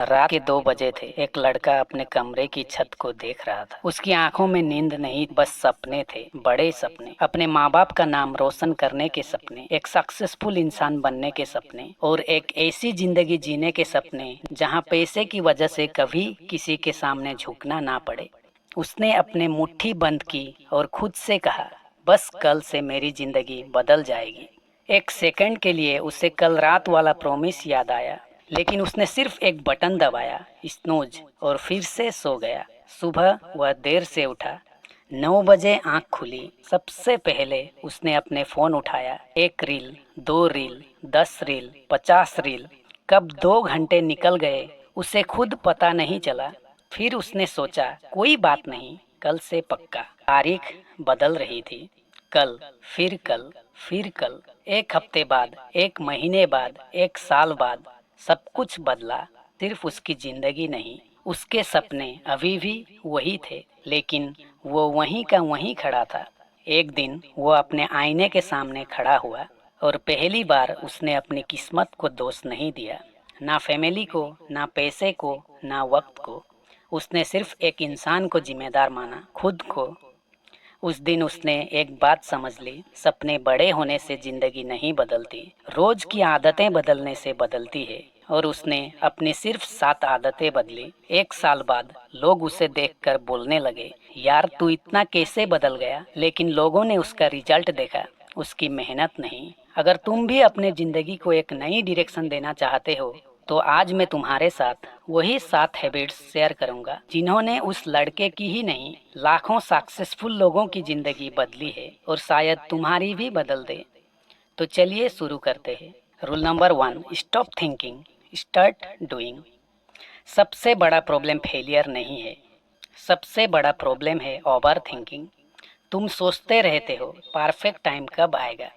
रात के 2 बजे थे। एक लड़का अपने कमरे की छत को देख रहा था। उसकी आंखों में नींद नहीं, बस सपने थे, बड़े सपने। अपने माँ बाप का नाम रोशन करने के सपने, एक सक्सेसफुल इंसान बनने के सपने और एक ऐसी जिंदगी जीने के सपने जहाँ पैसे की वजह से कभी किसी के सामने झुकना ना पड़े। उसने अपने मुट्ठी बंद की और खुद से कहा, बस कल से मेरी जिंदगी बदल जाएगी। एक सेकंड के लिए उसे कल रात वाला प्रॉमिस याद आया, लेकिन उसने सिर्फ एक बटन दबाया, स्नूज, और फिर से सो गया। सुबह वह देर से उठा। 9 बजे आंख खुली। सबसे पहले उसने अपने फोन उठाया। 1 रील, 2 रील, 10 रील, 50 रील। कब 2 घंटे निकल गए उसे खुद पता नहीं चला। फिर उसने सोचा, कोई बात नहीं, कल से पक्का। तारीख बदल रही थी। कल, फिर कल, फिर कल। 1 हफ्ते बाद, 1 महीने बाद, 1 साल बाद, सब कुछ बदला। सिर्फ उसकी जिंदगी नहीं, उसके सपने अभी भी वही थे, लेकिन वो वहीं का वहीं खड़ा था। एक दिन वो अपने आईने के सामने खड़ा हुआ और पहली बार उसने अपनी किस्मत को दोष नहीं दिया, ना फैमिली को, ना पैसे को, ना वक्त को। उसने सिर्फ एक इंसान को जिम्मेदार माना, खुद को। उस दिन उसने एक बात समझ ली, सपने बड़े होने से जिंदगी नहीं बदलती, रोज की आदतें बदलने से बदलती है। और उसने अपनी सिर्फ 7 आदतें बदली। 1 साल बाद लोग उसे देखकर बोलने लगे, यार तू इतना कैसे बदल गया? लेकिन लोगों ने उसका रिजल्ट देखा, उसकी मेहनत नहीं। अगर तुम भी अपने जिंदगी को एक नई डायरेक्शन देना चाहते हो तो आज मैं तुम्हारे साथ वही 7 हैबिट्स शेयर करूंगा जिन्होंने उस लड़के की ही नहीं, लाखों सक्सेसफुल लोगों की जिंदगी बदली है और शायद तुम्हारी भी बदल दे। तो चलिए शुरू करते हैं। Rule number 1, stop thinking, start doing. सबसे बड़ा प्रॉब्लम फेलियर नहीं है, सबसे बड़ा प्रॉब्लम है ओवर थिंकिंग। तुम सोचते रहते हो, परफेक्ट टाइम कब आएगा,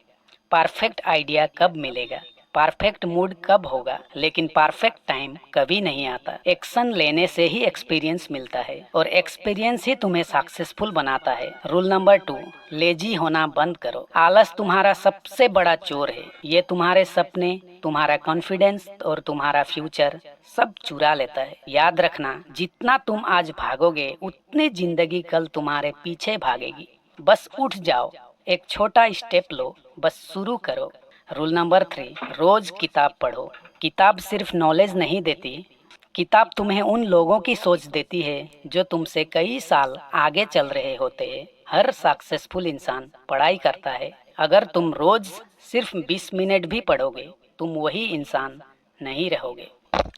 परफेक्ट आइडिया कब मिलेगा, परफेक्ट मूड कब होगा, लेकिन परफेक्ट टाइम कभी नहीं आता। एक्शन लेने से ही एक्सपीरियंस मिलता है और एक्सपीरियंस ही तुम्हें सक्सेसफुल बनाता है। रूल नंबर 2, लेजी होना बंद करो। आलस तुम्हारा सबसे बड़ा चोर है। ये तुम्हारे सपने, तुम्हारा कॉन्फिडेंस और तुम्हारा फ्यूचर सब चुरा लेता है। याद रखना, जितना तुम आज भागोगे उतनी जिंदगी कल तुम्हारे पीछे भागेगी। बस उठ जाओ, एक छोटा स्टेप लो, बस शुरू करो। रूल नंबर 3, रोज किताब पढ़ो। किताब सिर्फ नॉलेज नहीं देती, किताब तुम्हें उन लोगों की सोच देती है जो तुमसे कई साल आगे चल रहे होते हैं। हर सक्सेसफुल इंसान पढ़ाई करता है। अगर तुम रोज सिर्फ 20 मिनट भी पढ़ोगे, तुम वही इंसान नहीं रहोगे।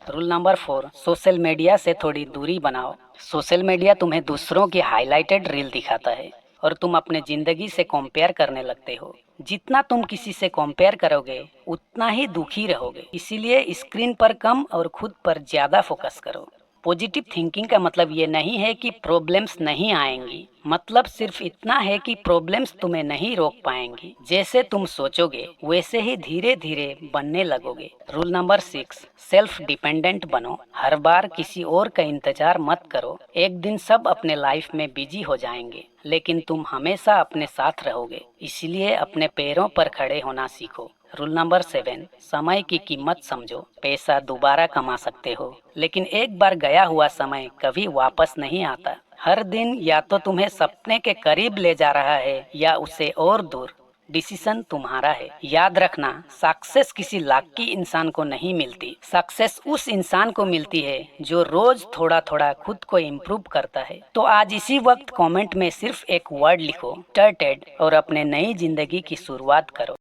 रूल नंबर 4, सोशल मीडिया से थोड़ी दूरी बनाओ। सोशल मीडिया तुम्हें दूसरों की हाईलाइटेड रील दिखाता है और तुम अपने जिंदगी से कंपेयर करने लगते हो। जितना तुम किसी से कंपेयर करोगे उतना ही दुखी रहोगे। इसीलिए स्क्रीन पर कम और खुद पर ज्यादा फोकस करो। पॉजिटिव थिंकिंग का मतलब ये नहीं है कि प्रॉब्लम्स नहीं आएंगी, मतलब सिर्फ इतना है कि प्रॉब्लम्स तुम्हें नहीं रोक पाएंगी। जैसे तुम सोचोगे वैसे ही धीरे धीरे बनने लगोगे। रूल नंबर 6, सेल्फ डिपेंडेंट बनो। हर बार किसी और का इंतजार मत करो। एक दिन सब अपने लाइफ में बिजी हो जाएंगे, लेकिन तुम हमेशा अपने साथ रहोगे। इसलिए अपने पैरों पर खड़े होना सीखो। रूल नंबर 7, समय की कीमत समझो। पैसा दोबारा कमा सकते हो, लेकिन एक बार गया हुआ समय कभी वापस नहीं आता। हर दिन या तो तुम्हें सपने के करीब ले जा रहा है या उससे और दूर। डिसीजन तुम्हारा है। याद रखना, सक्सेस किसी लाकी इंसान को नहीं मिलती, सक्सेस उस इंसान को मिलती है जो रोज थोड़ा थोड़ा खुद को इम्प्रूव करता है। तो आज इसी वक्त कमेंट में सिर्फ एक वर्ड लिखो, स्टार्टेड, और अपने नई जिंदगी की शुरुआत करो।